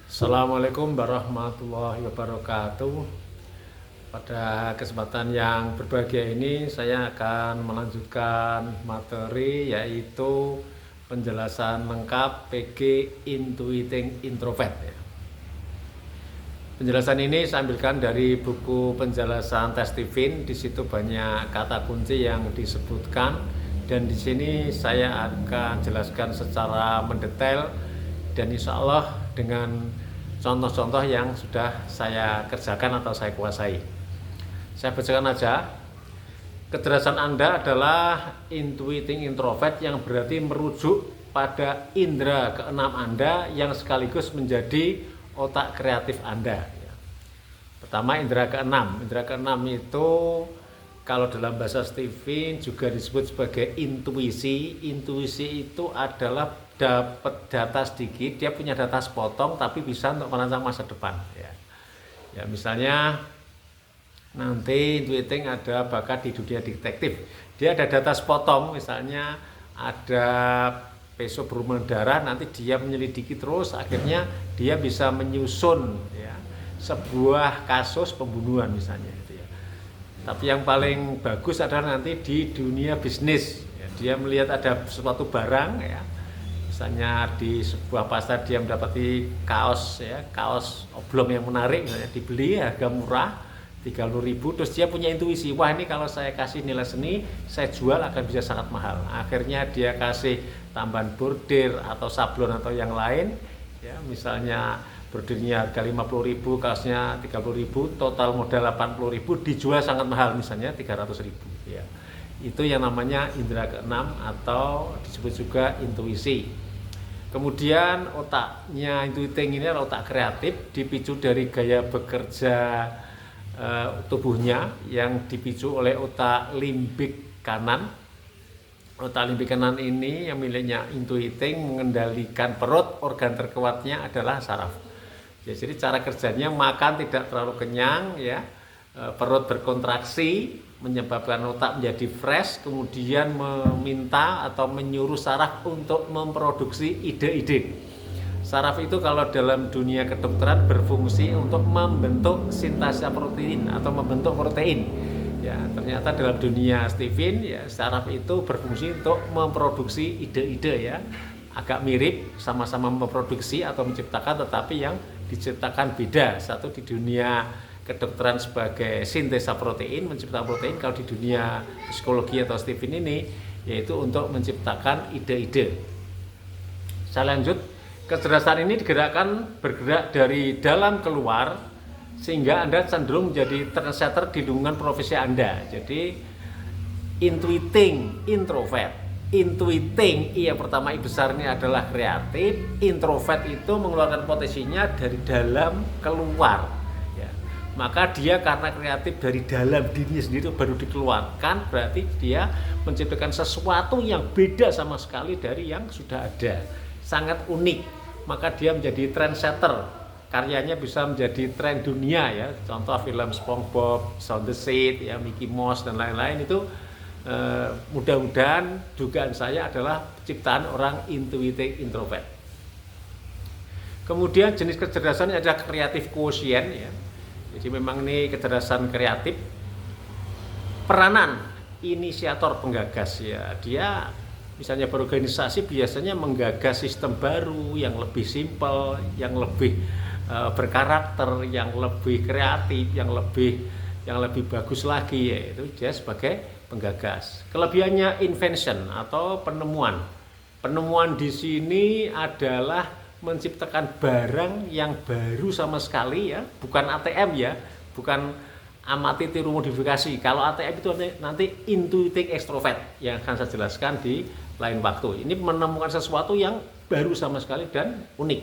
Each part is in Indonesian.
Assalamualaikum warahmatullahi wabarakatuh. Pada kesempatan yang berbahagia ini saya akan melanjutkan materi yaitu penjelasan lengkap PG Intuiting Introvert. Penjelasan ini saya ambilkan dari buku penjelasan tes Stephen. Di situ banyak kata kunci yang disebutkan dan di sini saya akan jelaskan secara mendetail dan insya Allah dengan contoh-contoh yang sudah saya kerjakan atau saya kuasai. Saya bacakan aja. Kecerdasan Anda adalah intuiting introvert yang berarti merujuk pada indera keenam Anda yang sekaligus menjadi otak kreatif Anda. Pertama, indera keenam. Indera keenam itu kalau dalam bahasa Stephen juga disebut sebagai intuisi. Intuisi itu adalah dapat data sedikit, dia punya data sepotong tapi bisa untuk merancang masa depan. Ya, misalnya nanti intuiting ada bakat di dunia detektif. Dia ada data sepotong, misalnya ada besok berhubungan darah, nanti dia menyelidiki terus, akhirnya dia bisa menyusun sebuah kasus pembunuhan misalnya. Tapi yang paling bagus adalah nanti di dunia bisnis. Dia melihat ada suatu barang, misalnya di sebuah pasar dia mendapati kaos oblong yang menarik, misalnya dibeli harga murah 30.000, terus dia punya intuisi, wah ini kalau saya kasih nilai seni saya jual akan bisa sangat mahal. Akhirnya dia kasih tambahan bordir atau sablon atau yang lain, misalnya bordirnya harga 50.000, kaosnya 30.000, total modal 80.000, dijual sangat mahal misalnya 300.000. Itu yang namanya indera keenam atau disebut juga intuisi. Kemudian otaknya intuiting ini adalah otak kreatif, dipicu dari gaya bekerja tubuhnya yang dipicu oleh otak limbik kanan. Otak limbik kanan ini yang miliknya intuiting mengendalikan perut, organ terkuatnya adalah saraf. Jadi cara kerjanya makan tidak terlalu kenyang, perut berkontraksi menyebabkan otak menjadi fresh, kemudian meminta atau menyuruh saraf untuk memproduksi ide-ide. Saraf itu kalau dalam dunia kedokteran berfungsi untuk membentuk sintasa protein atau membentuk protein. Ternyata dalam dunia Stephen, saraf itu berfungsi untuk memproduksi ide-ide, agak mirip, sama-sama memproduksi atau menciptakan, tetapi yang diciptakan beda. Satu di dunia kedokteran sebagai sintesa protein, menciptakan protein. Kalau di dunia psikologi atau Stephen ini yaitu untuk menciptakan ide-ide. Saya lanjut. Kecerdasan ini bergerak dari dalam keluar sehingga Anda cenderung menjadi trendsetter di lingkungan profesi Anda. Jadi intuiting introvert. Intuiting yang pertama I besar ini adalah kreatif. Introvert itu mengeluarkan potensinya dari dalam keluar. Maka dia karena kreatif dari dalam dirinya sendiri baru dikeluarkan, berarti dia menciptakan sesuatu yang beda sama sekali dari yang sudah ada, sangat unik. Maka dia menjadi trendsetter, karyanya bisa menjadi tren dunia, contoh film SpongeBob, Shaun the Sheep, Mickey Mouse dan lain-lain itu mudah-mudahan dugaan saya adalah ciptaan orang intuitive introvert. Kemudian jenis kecerdasan adalah kreatif quotient, Jadi memang ini kecerdasan kreatif. Peranan inisiator penggagas, dia misalnya berorganisasi biasanya menggagas sistem baru yang lebih simpel, yang lebih berkarakter, yang lebih kreatif, yang lebih bagus lagi, yaitu dia sebagai penggagas. Kelebihannya invention atau penemuan. Penemuan di sini adalah menciptakan barang yang baru sama sekali, bukan ATM, bukan amati tiru modifikasi. Kalau ATM itu nanti intuiting extrovert yang akan saya jelaskan di lain waktu. Ini menemukan sesuatu yang baru sama sekali dan unik.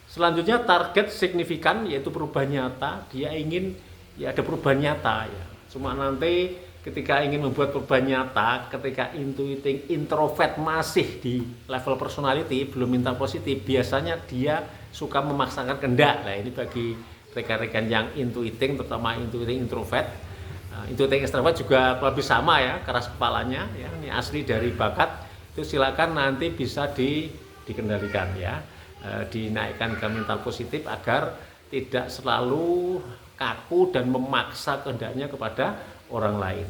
Selanjutnya target signifikan, yaitu perubahan nyata. Dia ingin ada perubahan nyata, Cuma nanti ketika ingin membuat perubahan nyata, ketika intuiting introvert masih di level personality, belum minta positif, biasanya dia suka memaksakan kehendak. Nah, ini bagi rekan-rekan yang intuiting, terutama intuiting introvert. Intuiting extrovert juga lebih sama, keras kepalanya, ini asli dari bakat. Itu silakan nanti bisa dikendalikan, dinaikkan ke mental positif agar tidak selalu kaku dan memaksa kehendaknya kepada orang lain.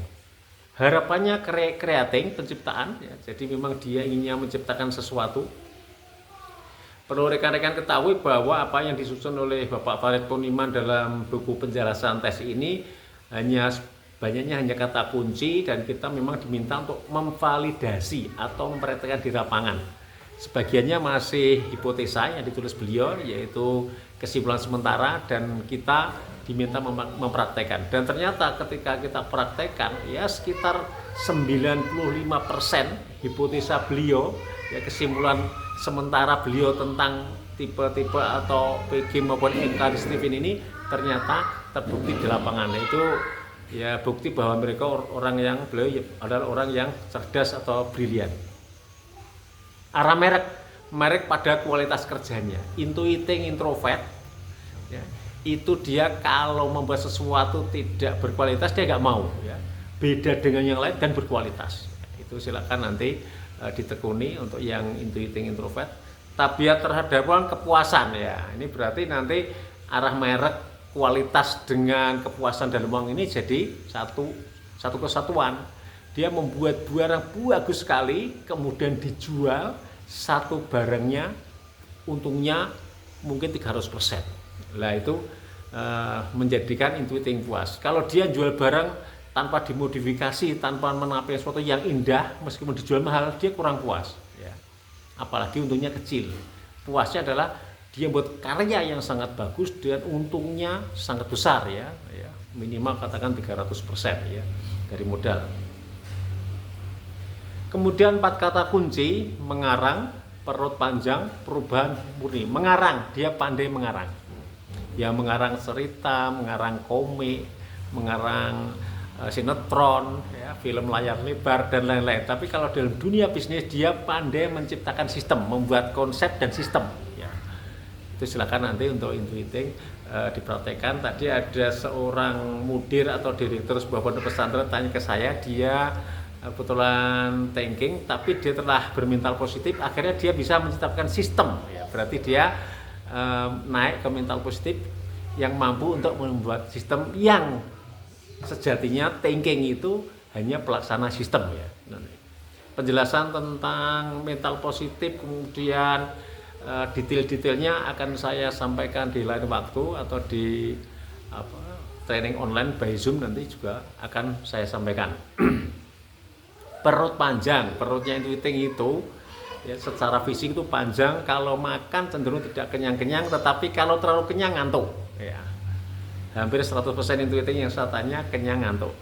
Harapannya creating, penciptaan, ya. Jadi memang dia inginnya menciptakan sesuatu. Perlu rekan-rekan ketahui bahwa apa yang disusun oleh Bapak Farid Poniman dalam buku penjelasan tes ini banyaknya hanya kata kunci, dan kita memang diminta untuk memvalidasi atau mempraktekkan di lapangan. Sebagiannya masih hipotesa yang ditulis beliau, yaitu kesimpulan sementara, dan kita diminta mempraktekkan. Dan ternyata ketika kita praktekkan, ya sekitar 95% hipotesa beliau, ya kesimpulan sementara beliau tentang tipe-tipe atau PG maupun EK di Stephen ini ternyata terbukti di lapangan. Itu ya bukti bahwa mereka beliau adalah orang yang cerdas atau brilian. Arah merek pada kualitas kerjanya, intuiting introvert, ya, itu dia kalau membuat sesuatu tidak berkualitas dia nggak mau, ya. Beda dengan yang lain dan berkualitas. Itu silakan nanti ditekuni untuk yang intuiting introvert. Tabiat terhadap kepuasan, ya, ini berarti nanti arah merek kualitas dengan kepuasan dalam uang ini jadi satu kesatuan. Dia membuat barang bagus sekali, kemudian dijual satu barangnya untungnya mungkin 300%. Lah itu menjadikan intuiting puas. Kalau dia jual barang tanpa dimodifikasi, tanpa menampilkan sesuatu yang indah, meskipun dijual mahal, dia kurang puas, ya. Apalagi untungnya kecil. Puasnya adalah dia buat karya yang sangat bagus dan untungnya sangat besar, ya. Minimal katakan 300%, ya, dari modal. Kemudian 4 kata kunci: mengarang, perut panjang, perubahan murni. Mengarang, dia pandai mengarang. Ya, mengarang cerita, mengarang komik, mengarang sinetron, ya, film layar lebar dan lain-lain. Tapi kalau dalam dunia bisnis dia pandai menciptakan sistem, membuat konsep dan sistem, ya. Itu silakan nanti untuk intuiting dipraktekkan. Tadi ada seorang mudir atau direktur sebuah pondok pesantren tanya ke saya, dia kebetulan thinking tapi dia telah bermental positif, akhirnya dia bisa menciptakan sistem, ya. Berarti dia naik ke mental positif yang mampu untuk membuat sistem yang sejatinya thinking itu hanya pelaksana sistem, ya. Penjelasan tentang mental positif kemudian detail-detailnya akan saya sampaikan di lain waktu atau di training online by Zoom nanti juga akan saya sampaikan. Perut panjang, perutnya intuiting itu, ya, secara fisik itu panjang, kalau makan cenderung tidak kenyang-kenyang, tetapi kalau terlalu kenyang ngantuk, ya. Hampir 100% intuiting yang saya tanya kenyang ngantuk.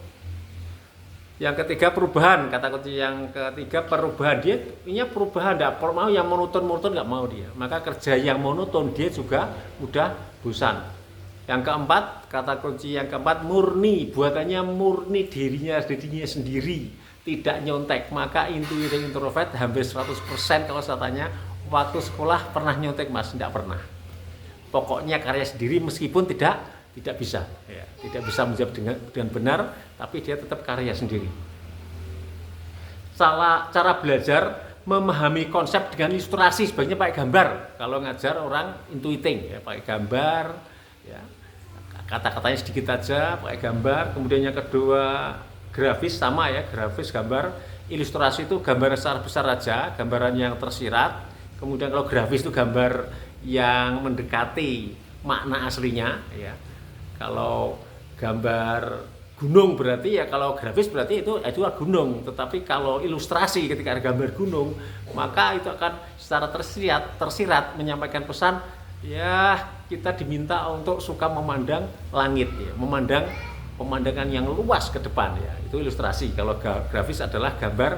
Yang ketiga perubahan, kata kunci yang ketiga perubahan. Dia punya perubahan, tidak mau yang monoton nggak mau dia. Maka kerja yang monoton dia juga mudah bosan. Yang keempat, kata kunci yang keempat murni, buatannya murni dirinya sendiri, tidak nyontek. Maka intuiting introvert hampir 100% kalau saya tanya, waktu sekolah pernah nyontek Mas? Tidak pernah. Pokoknya karya sendiri meskipun tidak bisa, ya, tidak bisa menjawab dengan benar, tapi dia tetap karya sendiri. Cara belajar memahami konsep dengan ilustrasi, sebaiknya pakai gambar. Kalau ngajar orang intuiting, ya, pakai gambar, ya, kata-katanya sedikit aja, pakai gambar. Kemudian yang kedua grafis, sama, ya, grafis gambar. Ilustrasi itu gambar secara besar aja, gambaran yang tersirat. Kemudian kalau grafis itu gambar yang mendekati makna aslinya, ya. Kalau gambar gunung berarti, ya, kalau grafis berarti itu gunung. Tetapi kalau ilustrasi ketika ada gambar gunung, maka itu akan secara tersirat menyampaikan pesan, ya, kita diminta untuk suka memandang langit, ya, memandang pemandangan yang luas ke depan, ya. Itu ilustrasi. Kalau grafis adalah gambar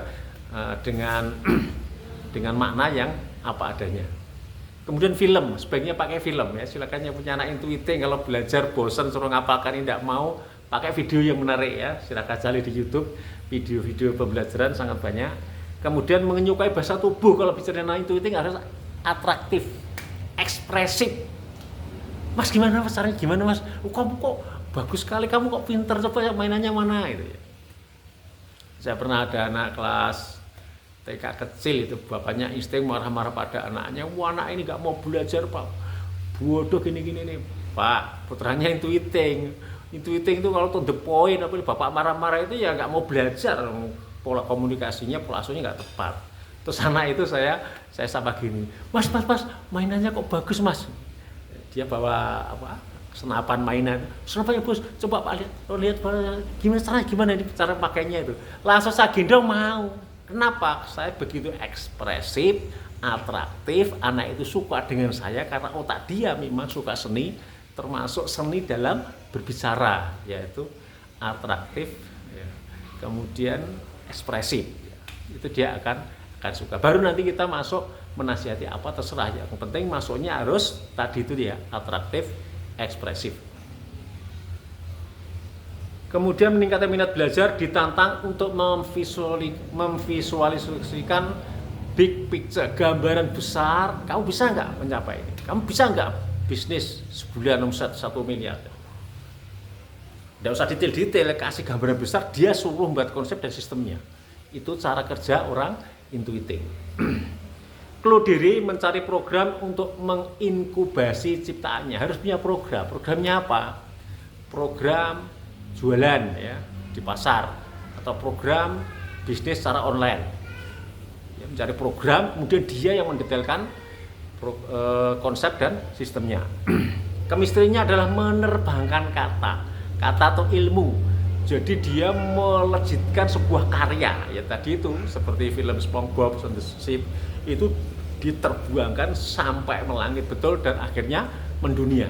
dengan makna yang apa adanya. Kemudian film, sebaiknya pakai film, ya. Silakan yang punya anak intuiting, kalau belajar bosan suruh ngapalkan ini tidak mau, pakai video yang menarik, ya. Silakan cari di YouTube video-video pembelajaran sangat banyak. Kemudian menyukai bahasa tubuh, kalau bicara anak intuiting harus atraktif, ekspresif. Mas gimana Mas caranya? Gimana Mas? Kamu kok bagus sekali, kamu kok pinter, coba mainannya mana itu, ya. Saya pernah ada anak kelas TK kecil itu bapaknya insting marah-marah pada anaknya, wah anak ini nggak mau belajar Pak, bodoh gini-gini nih Pak. Putranya intuiting itu kalau to the point, apa bapak marah-marah itu ya nggak mau belajar, pola komunikasinya, pola asuhnya nggak tepat. Terus anak itu saya sama gini, mas mainannya kok bagus mas. Dia bawa apa, senapan mainan, senapannya bos, coba Pak lihat gimana ini cara pakainya itu. Langsung saya gendong mau. Kenapa? Saya begitu ekspresif, atraktif, anak itu suka dengan saya karena otak dia memang suka seni, termasuk seni dalam berbicara, yaitu atraktif, ya. Kemudian ekspresif, ya. Itu dia akan suka. Baru nanti kita masuk menasihati apa terserah, yang penting masuknya harus tadi itu dia, atraktif, ekspresif. Kemudian meningkatkan minat belajar, ditantang untuk memvisualisasikan big picture, gambaran besar. Kamu bisa nggak mencapai ini? Kamu bisa nggak bisnis sebulan omset 1 miliar? Nggak usah detail-detail, kasih gambaran besar, dia suruh membuat konsep dan sistemnya. Itu cara kerja orang intuiting. Clue diri mencari program untuk menginkubasi ciptaannya. Harus punya program. Programnya apa? Program jualan ya di pasar, atau program bisnis secara online. Ya, mencari program, kemudian dia yang mendetailkan konsep dan sistemnya. Kemistrinya adalah menerbangkan kata atau ilmu. Jadi dia melejitkan sebuah karya. Ya tadi itu seperti film SpongeBob and the Ship itu diterbuangkan sampai melangit betul dan akhirnya mendunia.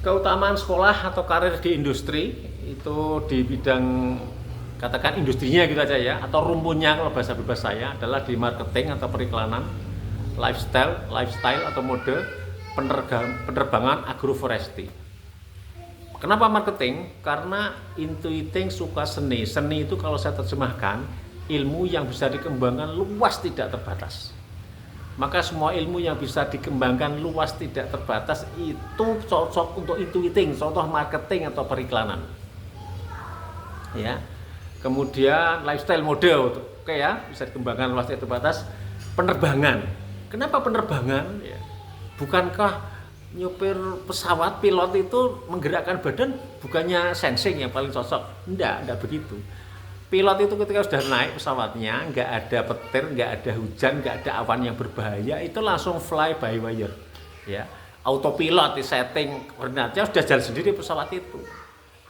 Keutamaan sekolah atau karir di industri itu di bidang, katakan industrinya gitu aja ya, atau rumpunnya kalau bahasa bebas saya adalah di marketing atau periklanan, lifestyle atau mode, penerbangan, agroforestry. Kenapa marketing? Karena intuiting suka seni. Seni itu kalau saya terjemahkan, ilmu yang bisa dikembangkan luas tidak terbatas. Maka semua ilmu yang bisa dikembangkan luas tidak terbatas itu cocok untuk intuiting, contoh marketing atau periklanan. Ya. Kemudian lifestyle mode, oke ya, bisa dikembangkan luas tidak terbatas. Penerbangan. Kenapa penerbangan? Ya. Bukankah nyopir pesawat, pilot itu menggerakkan badan, bukannya sensing yang paling cocok? Enggak begitu. Pilot itu ketika sudah naik pesawatnya, nggak ada petir, nggak ada hujan, nggak ada awan yang berbahaya, itu langsung fly by wire. Ya, autopilot di setting koordinatnya sudah jalan sendiri pesawat itu.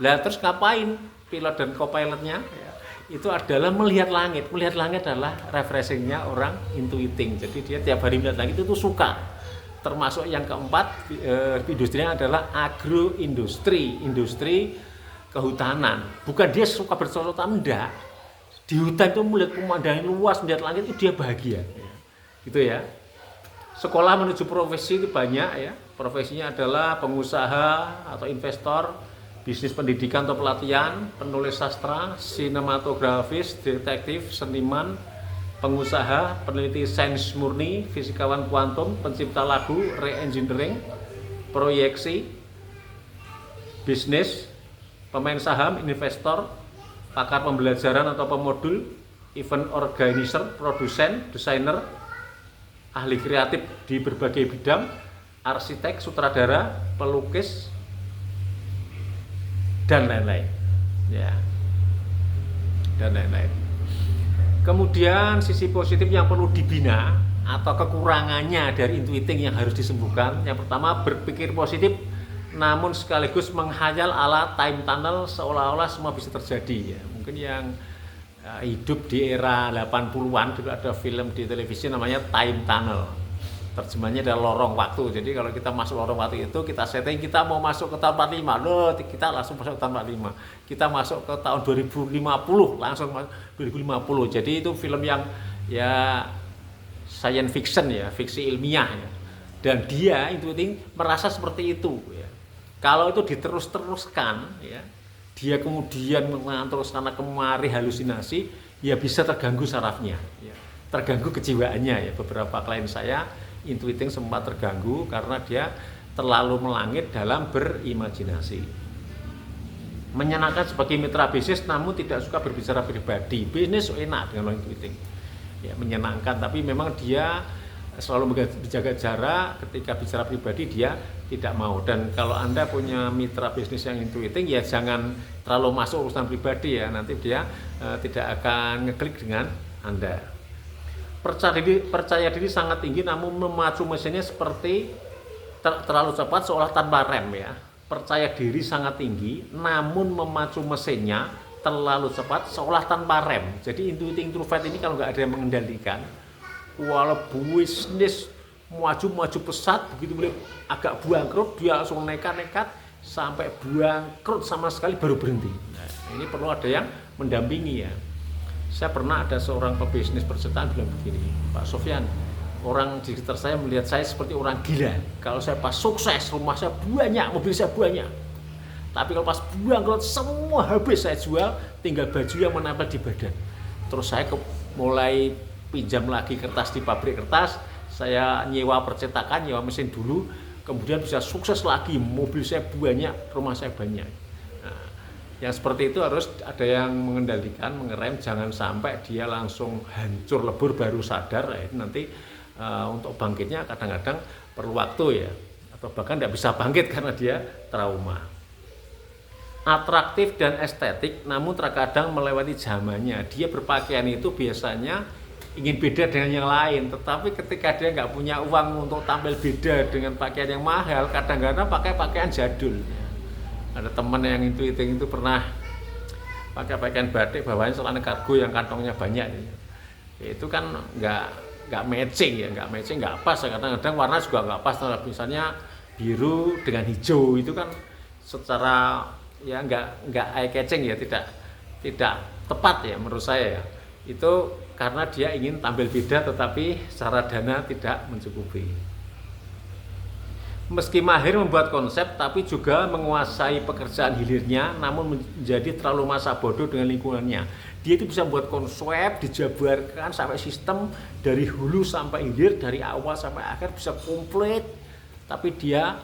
Lah terus ngapain pilot dan co-pilotnya? Ya, itu adalah melihat langit. Melihat langit adalah refreshingnya orang intuiting. Jadi dia tiap hari melihat langit itu suka. Termasuk yang keempat, industrinya adalah agroindustri, industri kehutanan. Bukan dia suka bercocok tanam, enggak. Di hutan itu melihat pemandangan luas, melihat langit itu dia bahagia. Gitu ya. Sekolah menuju profesi itu banyak ya. Profesinya adalah pengusaha atau investor, bisnis pendidikan atau pelatihan, penulis sastra, sinematografis, detektif, seniman, pengusaha, peneliti sains murni, fisikawan kuantum, pencipta lagu, re-engineering, proyeksi, bisnis, pemain saham, investor, pakar pembelajaran atau pemodul, event organizer, produsen, desainer, ahli kreatif di berbagai bidang, arsitek, sutradara, pelukis, dan lain-lain. Ya. Dan lain-lain. Kemudian sisi positif yang perlu dibina atau kekurangannya dari intuiting yang harus disembuhkan. Yang pertama, berpikir positif namun sekaligus menghayal ala time tunnel, seolah-olah semua bisa terjadi ya. Mungkin yang hidup di era 80-an dulu ada film di televisi namanya Time Tunnel. Terjemahnya adalah lorong waktu. Jadi kalau kita masuk lorong waktu itu kita setting kita mau masuk ke tahun 45, loh kita langsung masuk ke tahun 45. Kita masuk ke tahun 2050 langsung masuk 2050. Jadi itu film yang ya science fiction ya, fiksi ilmiah ya. Dan dia intuiting merasa seperti itu ya. Kalau itu diterus-teruskan ya, dia kemudian mengantuk karena kemari halusinasi, ya bisa terganggu sarafnya ya. Terganggu kejiwaannya ya. Beberapa klien saya intuiting sempat terganggu karena dia terlalu melangit dalam berimajinasi. menyenangkan sebagai mitra bisnis, namun tidak suka berbicara pribadi. Bisnis enak dengan orang intuiting, ya menyenangkan, tapi memang dia selalu menjaga jarak. Ketika bicara pribadi dia tidak mau. Dan kalau Anda punya mitra bisnis yang intuiting, ya jangan terlalu masuk urusan pribadi ya, nanti dia tidak akan ngeklik dengan Anda. Percaya diri sangat tinggi, namun memacu mesinnya seperti terlalu cepat seolah tanpa rem ya. Percaya diri sangat tinggi, namun memacu mesinnya terlalu cepat seolah tanpa rem. Jadi intuiting introvert ini kalau nggak ada yang mengendalikan, walau bisnis maju pesat, begitu mulai agak bangkrut dia langsung nekat sampai bangkrut sama sekali baru berhenti. Nah, ini perlu ada yang mendampingi ya. Saya pernah ada seorang pebisnis percintaan bilang begini, Pak Sofyan, orang di sekitar saya melihat saya seperti orang gila. Kalau saya pas sukses, rumah saya banyak, mobil saya banyak. Tapi kalau pas bangkrut semua habis saya jual, tinggal baju yang menempel di badan. Terus saya mulai pinjam lagi kertas di pabrik kertas, saya nyewa percetakan, nyewa mesin dulu, kemudian bisa sukses lagi, mobil saya banyak, rumah saya banyak. Nah, yang seperti itu harus ada yang mengendalikan, mengerem, jangan sampai dia langsung hancur lebur baru sadar. Nanti untuk bangkitnya kadang-kadang perlu waktu ya, atau bahkan tidak bisa bangkit karena dia trauma. Atraktif dan estetik, namun terkadang melewati zamannya. Dia berpakaian itu biasanya ingin beda dengan yang lain, tetapi ketika dia nggak punya uang untuk tampil beda dengan pakaian yang mahal, kadang-kadang pakai pakaian jadul. Ada teman yang intuiting itu pernah pakai pakaian batik, bawahnya celana kargo yang kantongnya banyak. Itu kan nggak matching ya, nggak pas. Kadang-kadang warna juga nggak pas. Misalnya biru dengan hijau itu kan secara ya nggak eye catching ya, tidak tepat ya menurut saya ya. Itu karena dia ingin tampil beda, tetapi secara dana tidak mencukupi. Meski mahir membuat konsep, tapi juga menguasai pekerjaan hilirnya, namun menjadi terlalu masa bodoh dengan lingkungannya. Dia itu bisa membuat konsep, dijabarkan sampai sistem dari hulu sampai hilir, dari awal sampai akhir bisa komplit, tapi dia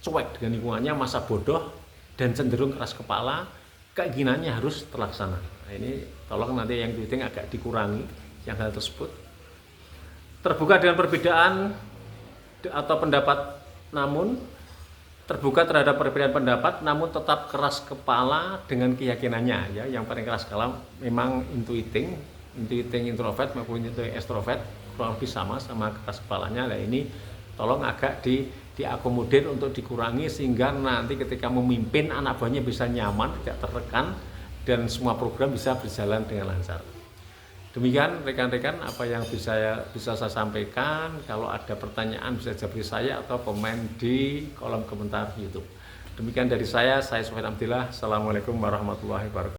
cuek dengan lingkungannya, masa bodoh dan cenderung keras kepala. Keinginannya harus terlaksana. Nah, ini tolong nanti yang intuiting agak dikurangi yang hal tersebut. Terbuka dengan perbedaan atau pendapat, namun terbuka terhadap perbedaan pendapat, namun tetap keras kepala dengan keyakinannya ya. Yang paling keras kepala memang intuiting introvert maupun intuiting extrovert kurang lebih sama keras kepalanya. Nah, ini tolong agak diakomodir untuk dikurangi, sehingga nanti ketika memimpin anak buahnya bisa nyaman, tidak tertekan, dan semua program bisa berjalan dengan lancar. Demikian rekan-rekan apa yang bisa saya sampaikan. Kalau ada pertanyaan bisa jawab saya atau komen di kolom komentar YouTube. Demikian dari saya Sofyan Abdillah. Assalamualaikum warahmatullahi wabarakatuh.